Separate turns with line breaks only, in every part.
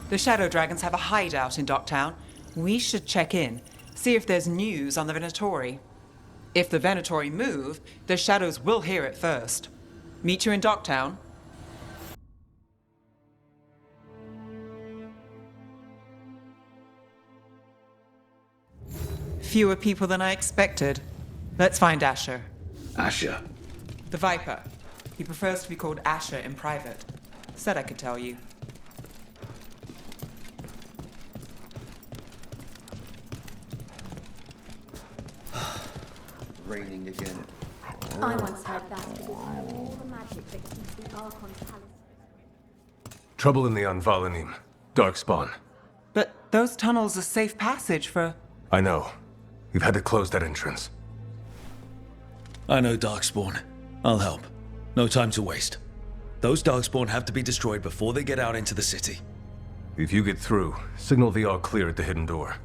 The Shadow Dragons have a hideout in Docktown. We should check in, see if there's news on the Venatori. If the Venatori move, the Shadows will hear it first. Meet you in Docktown. Fewer people than I expected. Let's find Asher.
Asher?
The Viper. He prefers to be called Asher in private. Said I could tell you.
Raining again.
I once heard that it is all the magic that keeps the Archon's palace.
Trouble in the Anvalanim. Darkspawn.
But those tunnels are safe passage for...
I know. We've had to close that entrance.
I know Darkspawn. I'll help. No time to waste. Those Darkspawn have to be destroyed before they get out into the city.
If you get through, signal the all clear at the hidden door.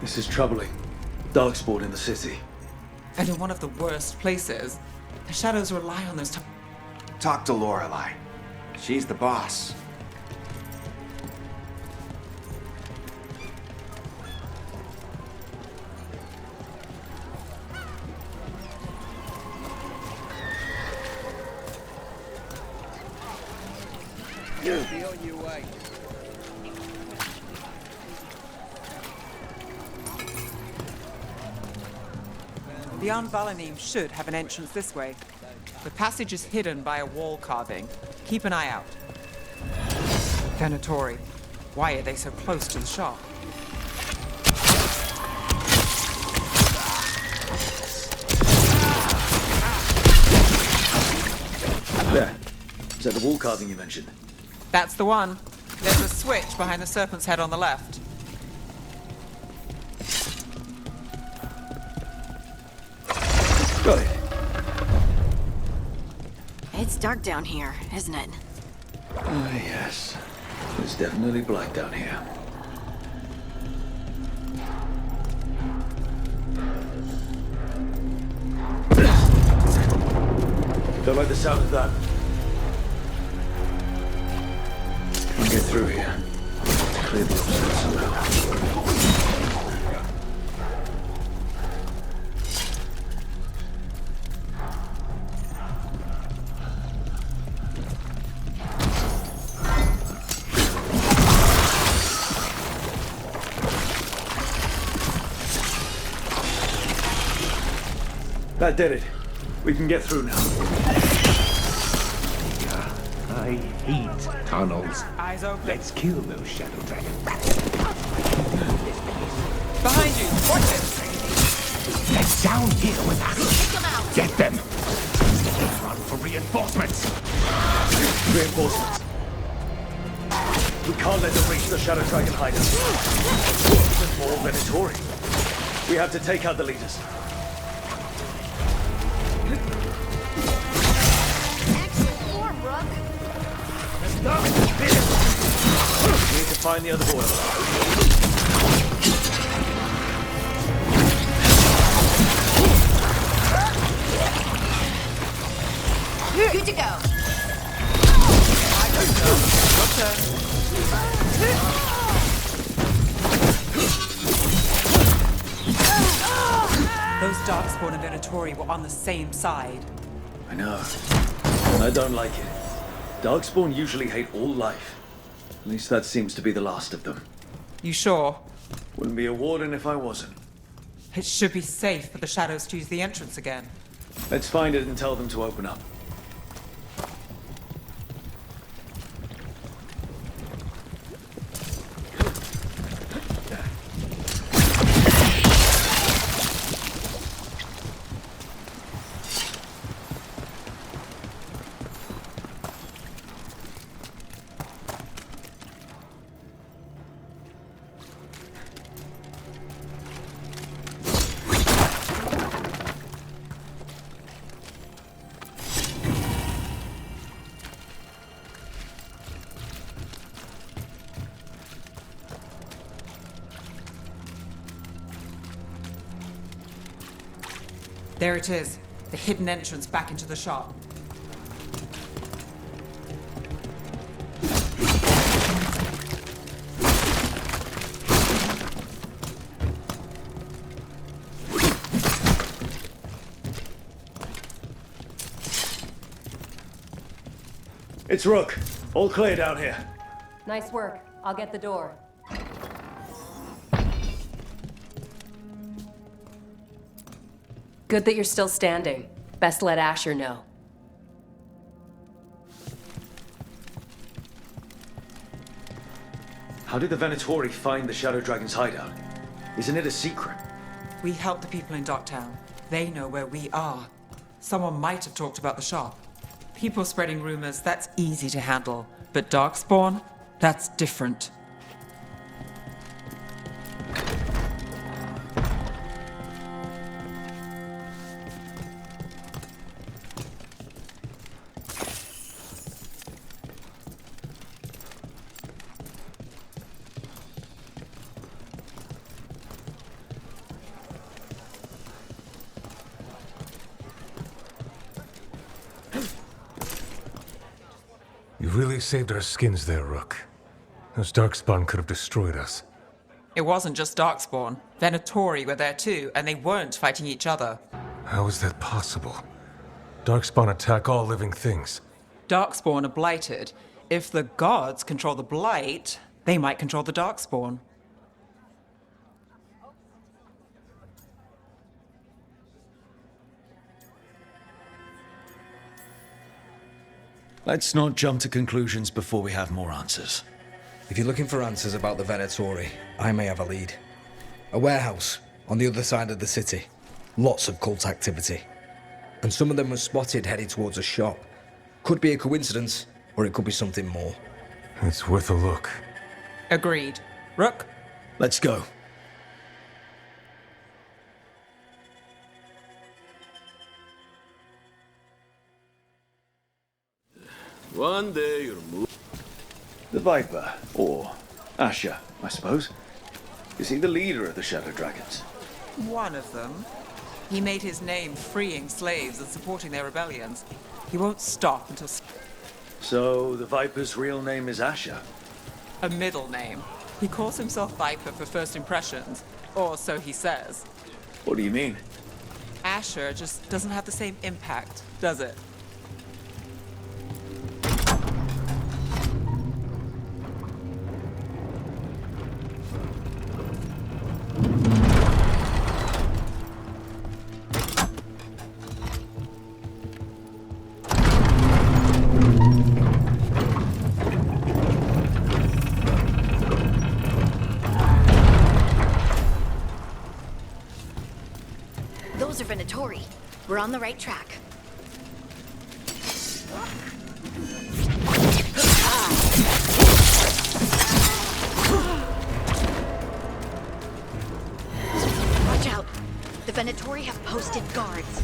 This is troubling. Darkspawn in the city.
And in one of the worst places. The Shadows rely on those
Talk to Lorelei. She's the boss.
You'll be on your way.
The Anvalanim should have an entrance this way. The passage is hidden by a wall carving. Keep an eye out. Venatori. Why are they so close to the shop?
There. Is that the wall carving you mentioned?
That's the one. There's a switch behind the serpent's head on the left.
Got it.
It's dark down here, isn't it?
Ah, yes. It's definitely black down here. Don't like the sound of that. Can't get through here. Clear the upstairs somehow. That did it. We can get through now.
I hate tunnels.
Eyes open.
Let's kill those shadow dragons.
Behind you! Watch it!
Let's down here with us.
Take them out!
Get them! Run for reinforcements.
Reinforcements. We can't let them reach the Shadow Dragon hideout. There's more Venatori. We have to take out the leaders.
Excellent form, Rook!
We need to find the other border.
Good to go.
Those Darkspawn and Venatori were on the same side.
I know. And I don't like it. Darkspawn usually hate all life. At least that seems to be the last of them.
You sure?
Wouldn't be a warden if I wasn't.
It should be safe for the Shadows to use the entrance again.
Let's find it and tell them to open up.
There it is. The hidden entrance back into the shop.
It's Rook. All clear down here.
Nice work. I'll get the door. Good that you're still standing. Best let Asher know.
How did the Venatori find the Shadow Dragon's hideout? Isn't it a secret?
We help the people in Docktown. They know where we are. Someone might have talked about the shop. People spreading rumors, that's easy to handle. But Darkspawn? That's different.
You really saved our skins there, Rook. Those Darkspawn could have destroyed us.
It wasn't just Darkspawn. Venatori were there too, and they weren't fighting each other.
How is that possible? Darkspawn attack all living things.
Darkspawn are blighted. If the gods control the blight, they might control the Darkspawn.
Let's not jump to conclusions before we have more answers.
If you're looking for answers about the Venatori, I may have a lead. A warehouse on the other side of the city. Lots of cult activity. And some of them were spotted heading towards a shop. Could be a coincidence, or it could be something more.
It's worth a look.
Agreed. Rook?
Let's go.
One day you'll move.
The Viper, or Asher, I suppose. Is he the leader of the Shadow Dragons?
One of them. He made his name freeing slaves and supporting their rebellions. He won't stop until...
So, the Viper's real name is Asher?
A middle name. He calls himself Viper for first impressions. Or so he says.
What do you mean?
Asher just doesn't have the same impact, does it?
Those are Venatori. We're on the right track. Watch out. The Venatori have posted guards.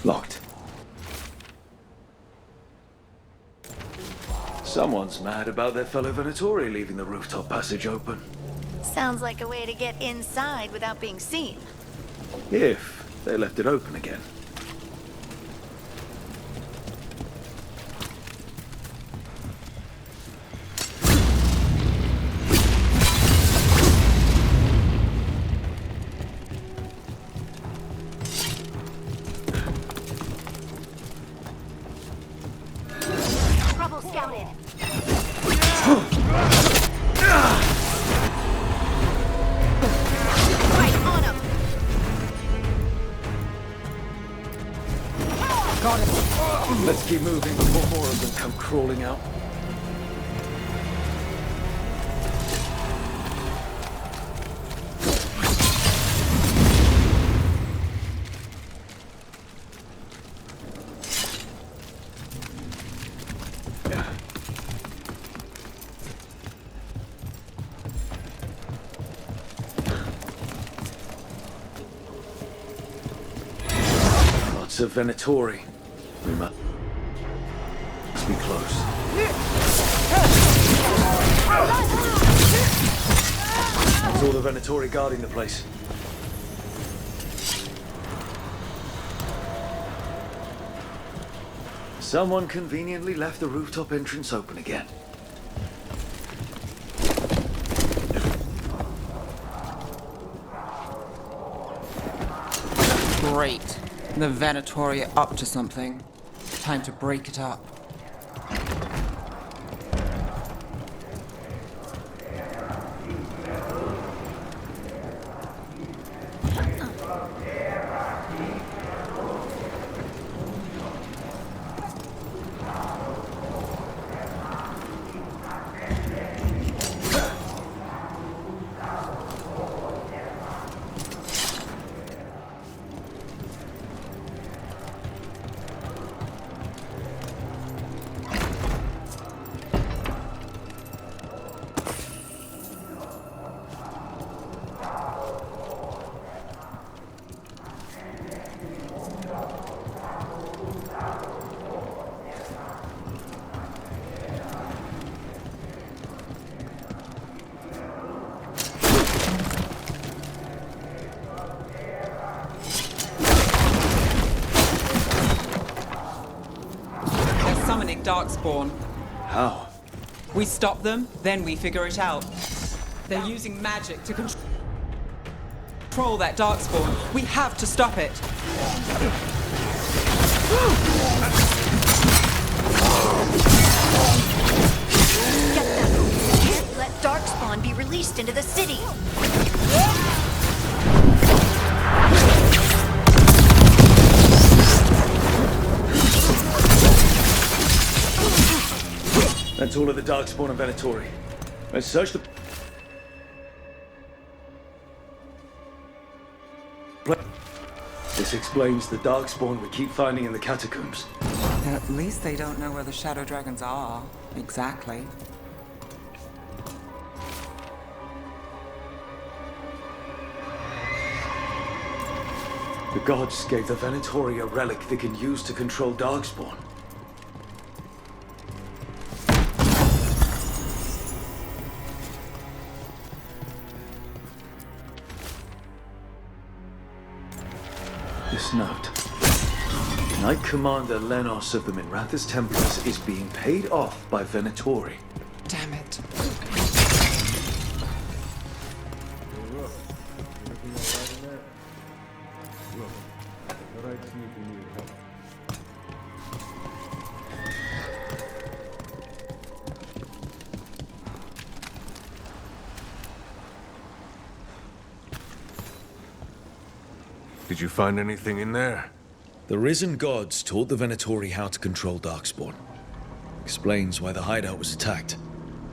Locked. Someone's mad about their fellow Venatori leaving the rooftop passage open.
Sounds like a way to get inside without being seen.
If they left it open again. Let's keep moving before more of them come crawling out. Lots of Venatori. We must be close. That's all the Venatori guarding the place. Someone conveniently left the rooftop entrance open again.
Great. The Venatori are up to something. Time to break it up. Darkspawn.
How?
We stop them, then we figure it out. They're using magic to control that Darkspawn. We have to stop it.
Get them! Can't let Darkspawn be released into the city!
That's all of the Darkspawn and Venatori. Let's search the... This explains the Darkspawn we keep finding in the catacombs.
At least they don't know where the Shadow Dragons are. Exactly.
The gods gave the Venatori a relic they can use to control Darkspawn. This note. Knight Commander Lenos of the Minrathous Templars is being paid off by Venatori.
Damn it.
Did you find anything in there?
The risen gods taught the Venatori how to control Darkspawn. Explains why the hideout was attacked.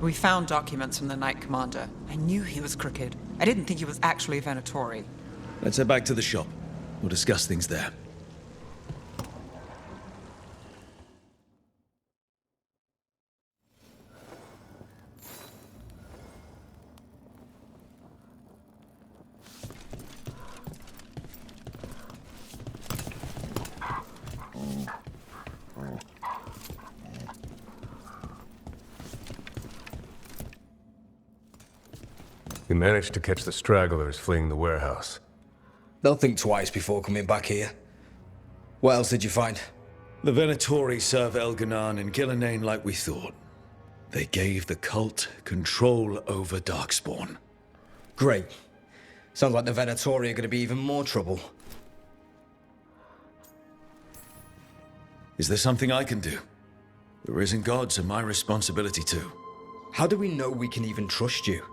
We found documents from the Knight Commander. I knew he was crooked. I didn't think he was actually a Venatori.
Let's head back to the shop. We'll discuss things there.
You managed to catch the stragglers fleeing the warehouse.
They'll think twice before coming back here. What else did you find?
The Venatori serve Elganan and Gillenane like we thought. They gave the cult control over Darkspawn.
Great. Sounds like the Venatori are going to be even more trouble.
Is there something I can do? The risen gods are my responsibility too.
How do we know we can even trust you?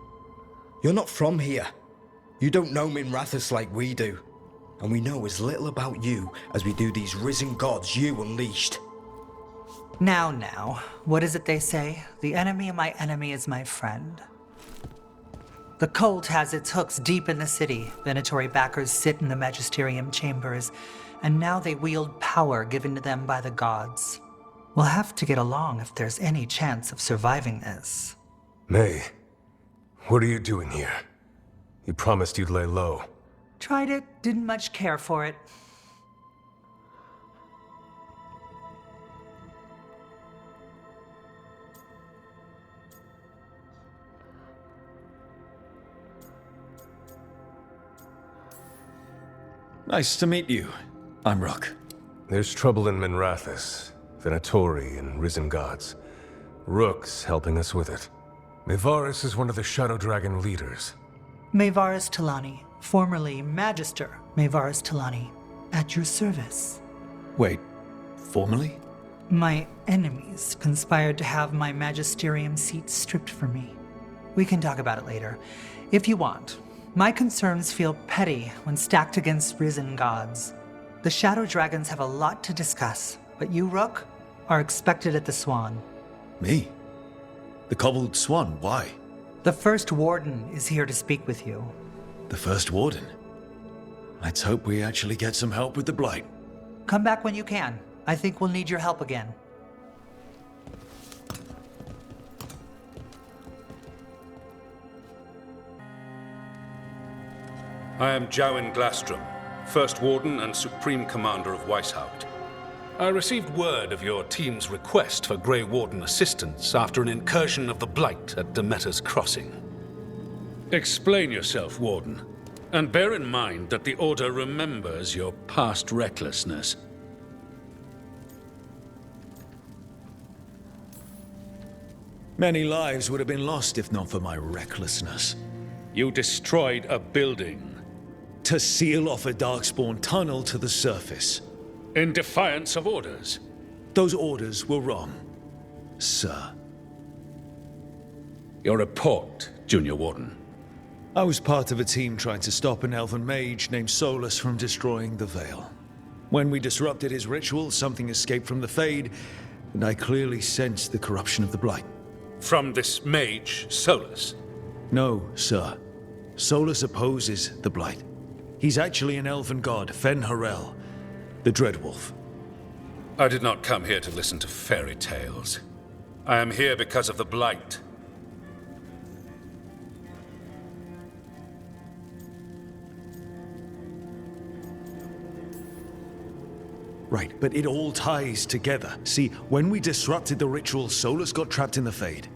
You're not from here. You don't know Minrathous like we do. And we know as little about you as we do these risen gods you unleashed.
Now, what is it they say? The enemy of my enemy is my friend. The cult has its hooks deep in the city. Venatory backers sit in the magisterium chambers, and now they wield power given to them by the gods. We'll have to get along if there's any chance of surviving this.
May, what are you doing here? You promised you'd lay low.
Tried it, didn't much care for it.
Nice to meet you. I'm Rook.
There's trouble in Minrathous, Venatori and Risen Gods. Rook's helping us with it. Mayvaris is one of the Shadow Dragon leaders.
Mayvaris Talani, formerly Magister Mayvaris Talani, at your service.
Wait, formally?
My enemies conspired to have my magisterium seat stripped from me. We can talk about it later, if you want. My concerns feel petty when stacked against Risen Gods. The Shadow Dragons have a lot to discuss, but you, Rook, are expected at the Swan.
Me? The Cobbled Swan, why?
The First Warden is here to speak with you.
The First Warden? Let's hope we actually get some help with the Blight.
Come back when you can. I think we'll need your help again.
I am Jowen Glastrom, First Warden and Supreme Commander of Weishaupt. I received word of your team's request for Grey Warden assistance after an incursion of the Blight at Demeter's Crossing. Explain yourself, Warden, and bear in mind that the Order remembers your past recklessness.
Many lives would have been lost if not for my recklessness.
You destroyed a building.
To seal off a Darkspawn tunnel to the surface.
In defiance of orders.
Those orders were wrong, sir.
Your report, Junior Warden.
I was part of a team trying to stop an elven mage named Solus from destroying the Veil. When we disrupted his ritual, something escaped from the Fade, and I clearly sensed the corruption of the Blight.
From this mage, Solus?
No, sir. Solus opposes the Blight. He's actually an elven god, Fen Harel, the Dreadwolf.
I did not come here to listen to fairy tales. I am here because of the Blight.
Right, but it all ties together. See, when we disrupted the ritual, Solus got trapped in the Fade.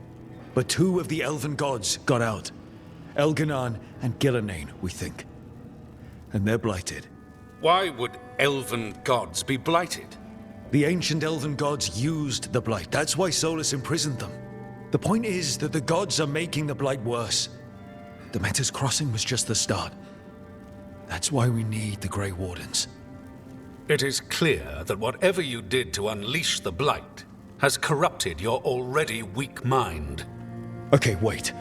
But two of the elven gods got out. Elganan and Gillanane, we think. And they're blighted.
Why would elven gods be blighted?
The ancient elven gods used the Blight. That's why Solus imprisoned them. The point is that the gods are making the Blight worse. Demeter's Crossing was just the start. That's why we need the Grey Wardens.
It is clear that whatever you did to unleash the Blight has corrupted your already weak mind.
Okay, wait.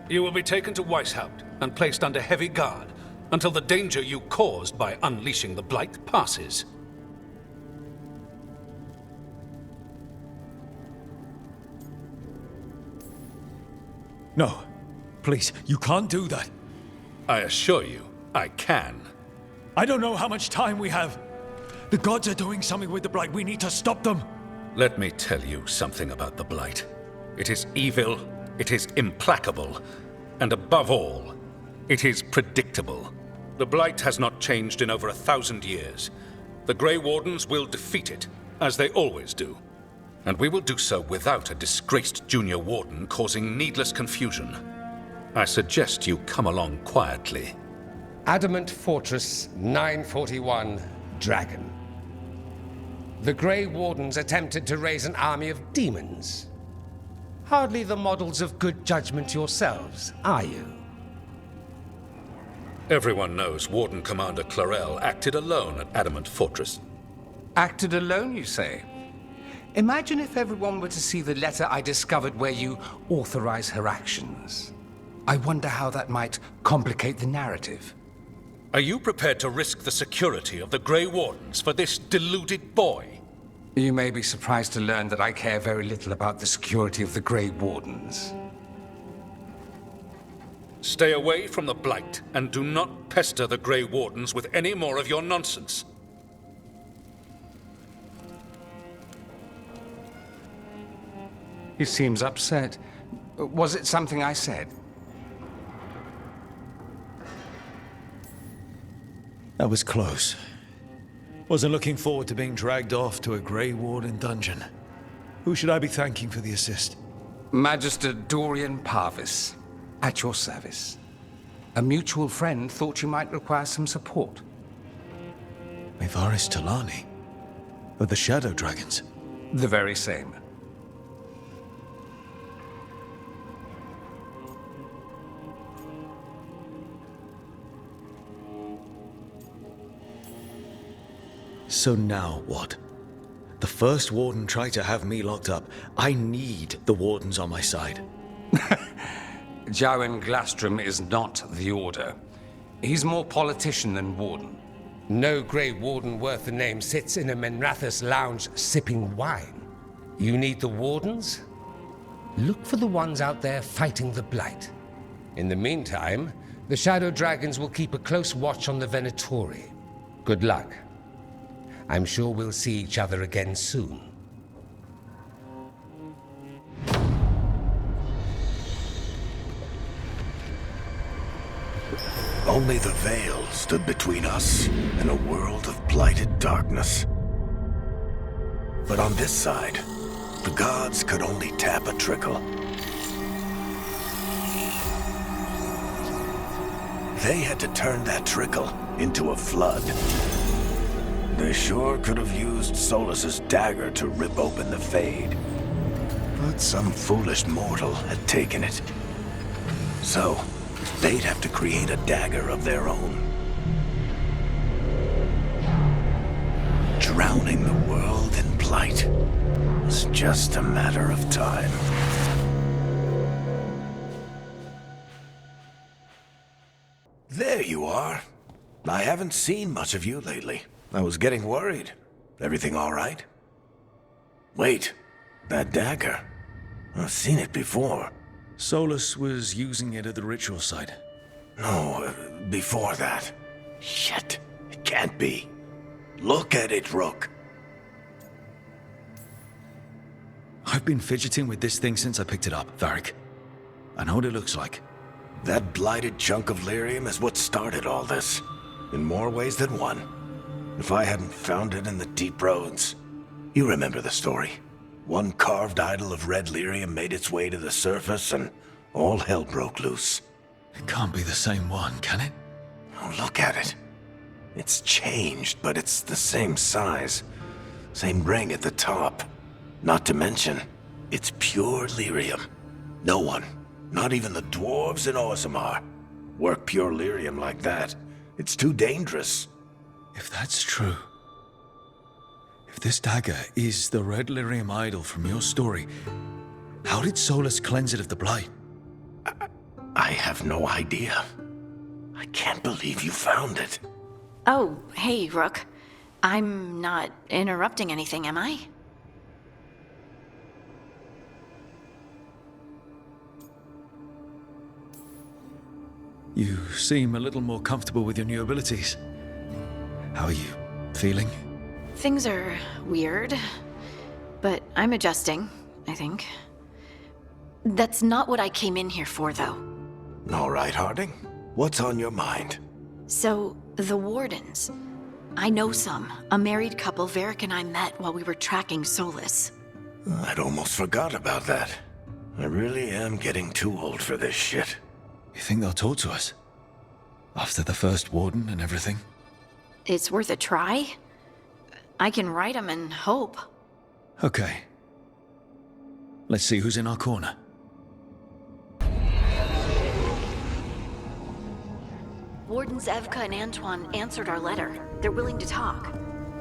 You will be taken to Weishaupt and placed under heavy guard until the danger you caused by unleashing the Blight passes.
No. Please, you can't do that.
I assure you, I can.
I don't know how much time we have. The gods are doing something with the Blight. We need to stop them.
Let me tell you something about the Blight. It is evil, it is implacable, and above all, it is predictable. The Blight has not changed in over 1,000 years. The Grey Wardens will defeat it, as they always do. And we will do so without a disgraced Junior Warden causing needless confusion. I suggest you come along quietly.
Adamant Fortress 941, Dragon. The Grey Wardens attempted to raise an army of demons. Hardly the models of good judgment yourselves, are you?
Everyone knows Warden Commander Clarel acted alone at Adamant Fortress.
Acted alone, you say? Imagine if everyone were to see the letter I discovered where you authorize her actions. I wonder how that might complicate the narrative.
Are you prepared to risk the security of the Grey Wardens for this deluded boy?
You may be surprised to learn that I care very little about the security of the Grey Wardens.
Stay away from the Blight, and do not pester the Grey Wardens with any more of your nonsense.
He seems upset. Was it something I said?
That was close. Wasn't looking forward to being dragged off to a Grey Warden dungeon. Who should I be thanking for the assist?
Magister Dorian Parvis, at your service. A mutual friend thought you might require some support.
Bioware Talani? Of the Shadow Dragons?
The very same.
So now what? The first Warden tried to have me locked up. I need the Wardens on my side.
Jowen Glastrom is not the Order. He's more politician than Warden. No Grey Warden worth the name sits in a Menrathus lounge sipping wine. You need the Wardens? Look for the ones out there fighting the Blight. In the meantime, the Shadow Dragons will keep a close watch on the Venatori. Good luck. I'm sure we'll see each other again soon.
Only the veil stood between us and a world of blighted darkness. But on this side, the gods could only tap a trickle. They had to turn that trickle into a flood. They sure could have used Solus's dagger to rip open the Fade. But some foolish mortal had taken it. So, they'd have to create a dagger of their own. Drowning the world in blight was just a matter of time. There you are. I haven't seen much of you lately. I was getting worried. Everything all right? Wait, that dagger. I've seen it before.
Solus was using it at the ritual site.
No, before that. Shit, it can't be. Look at it, Rook.
I've been fidgeting with this thing since I picked it up, Varric. I know what it looks like.
That blighted chunk of lyrium is what started all this. In more ways than one. If I hadn't found it in the deep roads. You remember the story. One carved idol of red lyrium made its way to the surface and all hell broke loose.
It can't be the same one, can it?
Oh, look at it. It's changed, but it's the same size. Same ring at the top. Not to mention, it's pure lyrium. No one, not even the dwarves in Orzammar, work pure lyrium like that. It's too dangerous.
If that's true, if this dagger is the red lyrium idol from your story, how did Solus cleanse it of the blight?
I have no idea. I can't believe you found it.
Oh, hey, Rook. I'm not interrupting anything, am I?
You seem a little more comfortable with your new abilities. How are you feeling?
Things are weird, but I'm adjusting, I think. That's not what I came in here for, though.
All right, Harding. What's on your mind?
So, the Wardens. I know some. A married couple Varric and I met while we were tracking Solus.
I'd almost forgot about that. I really am getting too old for this shit.
You think they'll talk to us? After the first Warden and everything?
It's worth a try. I can write them and hope.
Okay. Let's see who's in our corner.
Wardens Evka and Antoine answered our letter. They're willing to talk.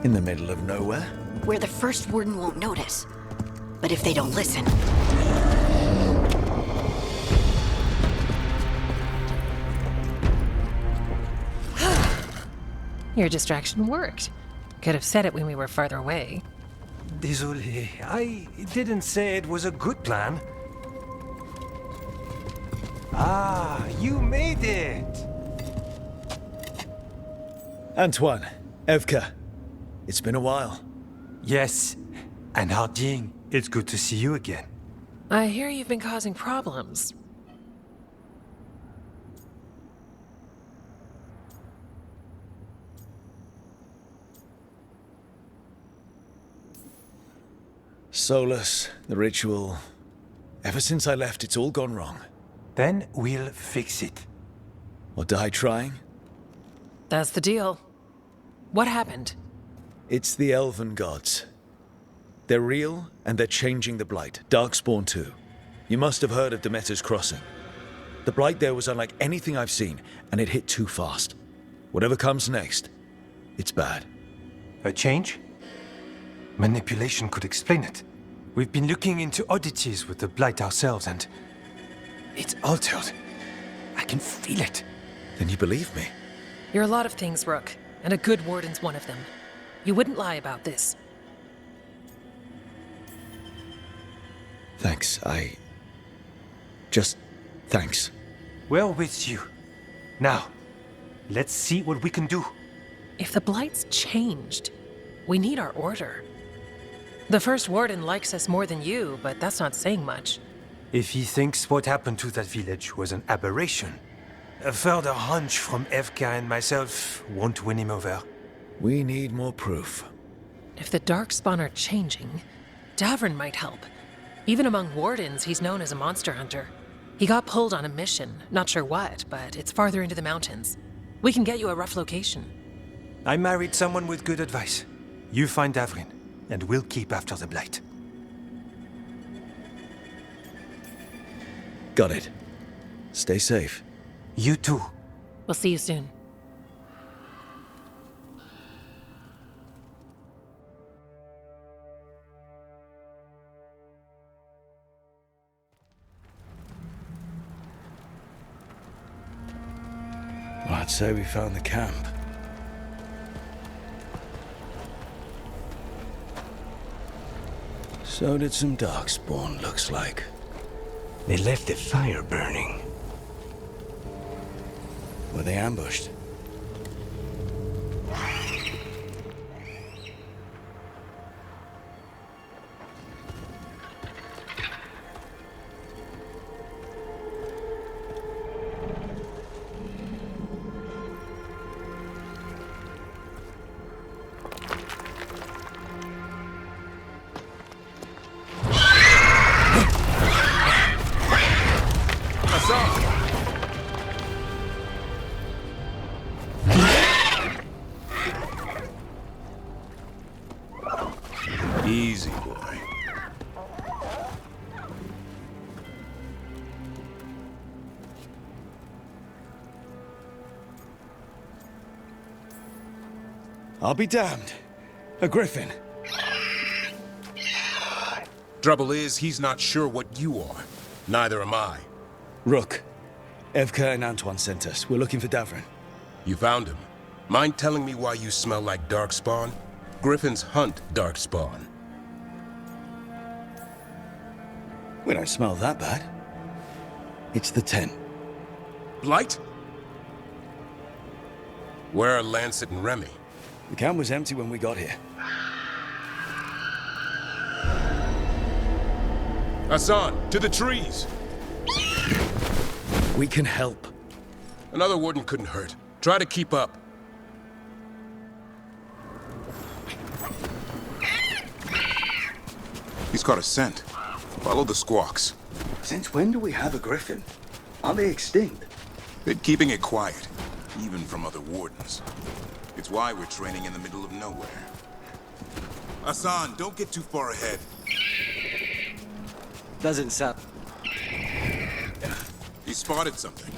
In the middle of nowhere?
Where the first Warden won't notice. But if they don't listen...
Your distraction worked. Could have said it when we were farther away. Désolé. I didn't say it was a good plan. Ah, you made it!
Antoine, Evka, it's been a while.
Yes, and Harding, it's good to see you again.
I hear you've been causing problems.
Solus, the ritual. Ever since I left, it's all gone wrong.
Then we'll fix it.
Or die trying?
That's the deal. What happened?
It's the Elven Gods. They're real, and they're changing the Blight. Darkspawn too. You must have heard of Demeter's Crossing. The Blight there was unlike anything I've seen, and it hit too fast. Whatever comes next, it's bad.
A change? Manipulation could explain it. We've been looking into oddities with the Blight ourselves, and it's altered. I can feel it.
Then you believe me?
You're a lot of things, Rook, and a good warden's one of them. You wouldn't lie about this.
Thanks, thanks.
We're with you. Now, let's see what we can do.
If the Blight's changed, we need our order. The first warden likes us more than you, but that's not saying much.
If he thinks what happened to that village was an aberration, a further hunch from Evka and myself won't win him over.
We need more proof.
If the Darkspawn are changing, Davrin might help. Even among wardens, he's known as a monster hunter. He got pulled on a mission, not sure what, but it's farther into the mountains. We can get you a rough location.
I married someone with good advice. You find Davrin, and we'll keep after the Blight.
Got it. Stay safe.
You too.
We'll see you soon.
Well, I'd say we found the camp. So did some Darkspawn, looks like.
They left the fire burning.
Were they ambushed?
Easy, boy.
I'll be damned. A griffin.
Trouble is, he's not sure what you are. Neither am I.
Rook. Evka and Antoine sent us. We're looking for Davrin.
You found him. Mind telling me why you smell like Darkspawn? Griffins hunt Darkspawn.
We don't smell that bad. It's the tent.
Blight? Where are Lancet and Remy?
The camp was empty when we got here.
Hassan, to the trees!
We can help.
Another warden couldn't hurt. Try to keep up.
He's caught a scent. Follow the squawks.
Since when do we have a griffin? Are they extinct?
Been keeping it quiet, even from other wardens. It's why we're training in the middle of nowhere. Hassan, don't get too far ahead.
Doesn't sound...
He spotted something.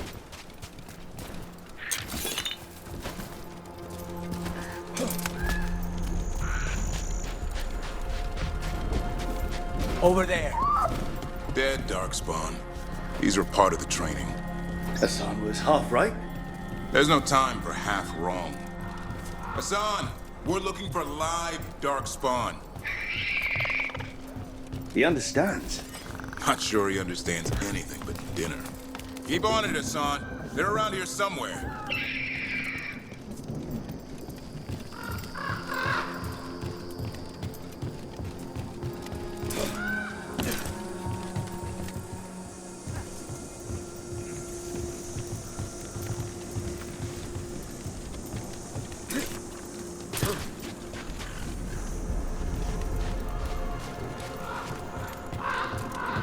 Over there.
Dead Darkspawn. These are part of the training.
Hassan was half right.
There's no time for half wrong. Hassan, we're looking for live Darkspawn.
He understands.
Not sure he understands anything but dinner. Keep on it, Hassan. They're around here somewhere.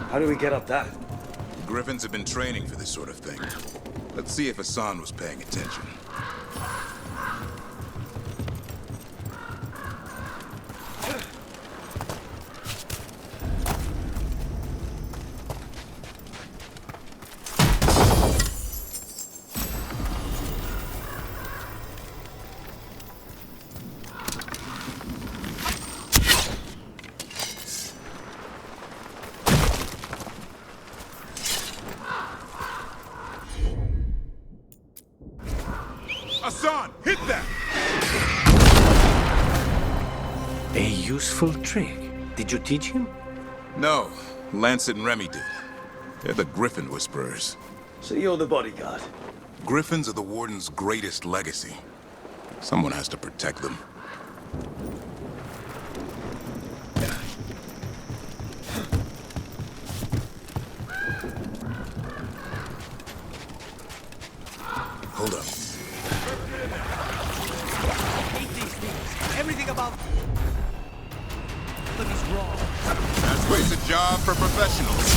How do we get up that?
Griffins have been training for this sort of thing. Let's see if Hassan was paying attention. Hassan, hit that!
A useful trick. Did you teach him?
No, Lancet and Remy did. They're the Griffin Whisperers.
So you're the bodyguard?
Griffins are the Warden's greatest legacy. Someone has to protect them. Hold up.
Everything about look is wrong.
That's why it's a job for professionals.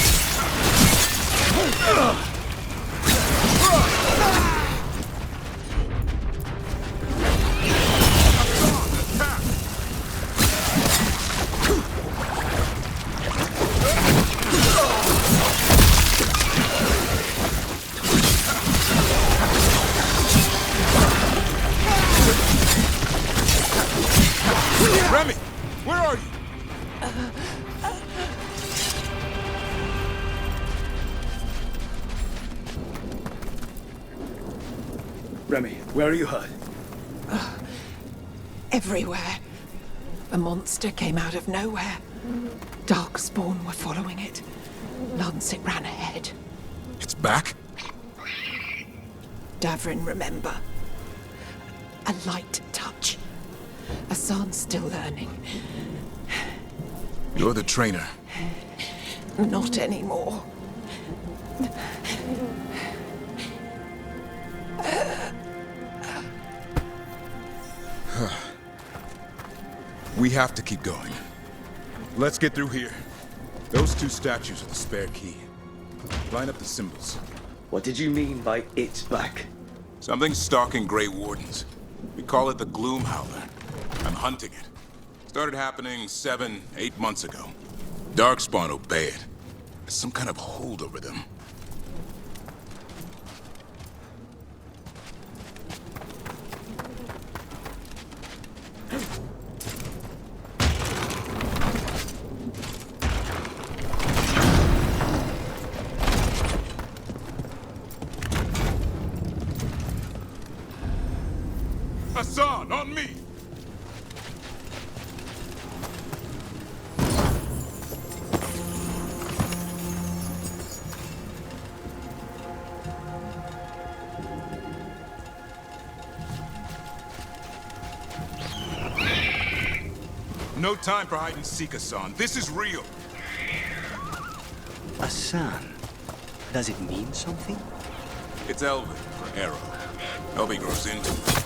Remy, where are you?
Remy, where are you hurt?
Everywhere. A monster came out of nowhere. Darkspawn were following it. Lancet ran ahead.
It's back?
Davrin, remember. A light touch. Hassan's still learning.
You're the trainer.
Not anymore.
We have to keep going. Let's get through here. Those two statues are the spare key. Line up the symbols.
What did you mean by it's back?
Something's stalking Grey Wardens. We call it the Gloom Howler. I'm hunting it. Started happening 7, 8 months ago. Darkspawn obey it. There's some kind of hold over them. Hassan, on me! No time for hide and seek, Hassan. This is real.
Hassan. Does it mean something?
It's Elven for arrow. Elby grows into it.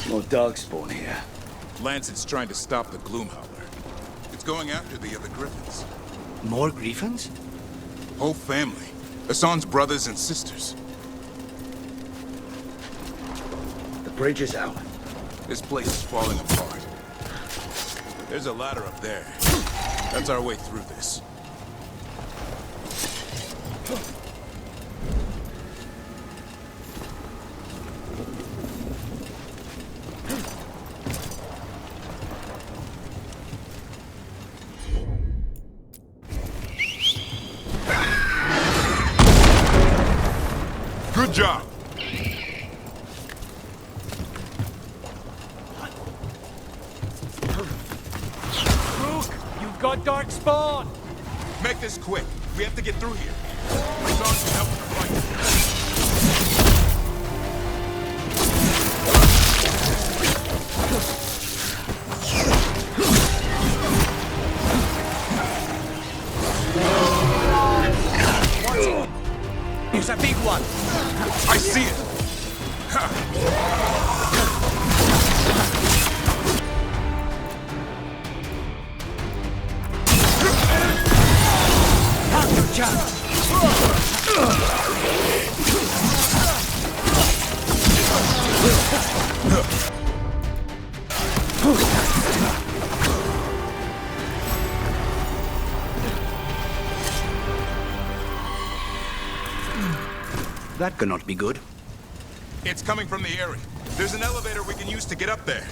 More Darkspawn here.
Lancet's trying to stop the Gloom Howler. It's going after the other Griffins.
More Griffins?
Whole family. Hassan's brothers and sisters.
The bridge is out.
This place is falling apart. There's a ladder up there. That's our way through this. Good job.
got darkspawn!
Make this quick. We have to get through here. It's on to help the fight.
Here's a big one!
I see it!
That cannot be good.
It's coming from the area. There's an elevator we can use to get up there.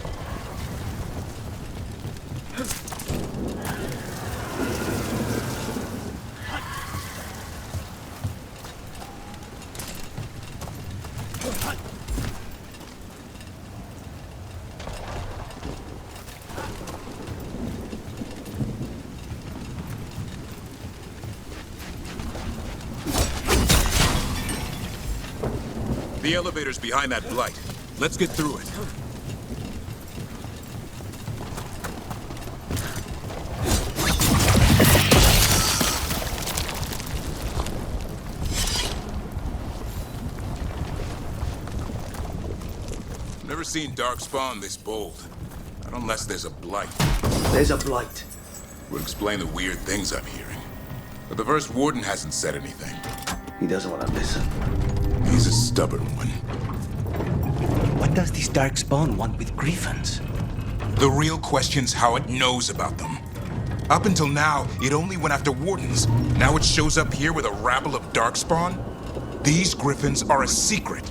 The elevator's behind that blight. Let's get through it. Never seen darkspawn this bold. Not unless there's a blight.
There's a blight.
Would explain the weird things I'm hearing. But the first warden hasn't said anything.
He doesn't want to listen.
He's a stubborn one.
What does this darkspawn want with griffins?
The real question's how it knows about them. Up until now, it only went after wardens. Now it shows up here with a rabble of darkspawn? These griffins are a secret.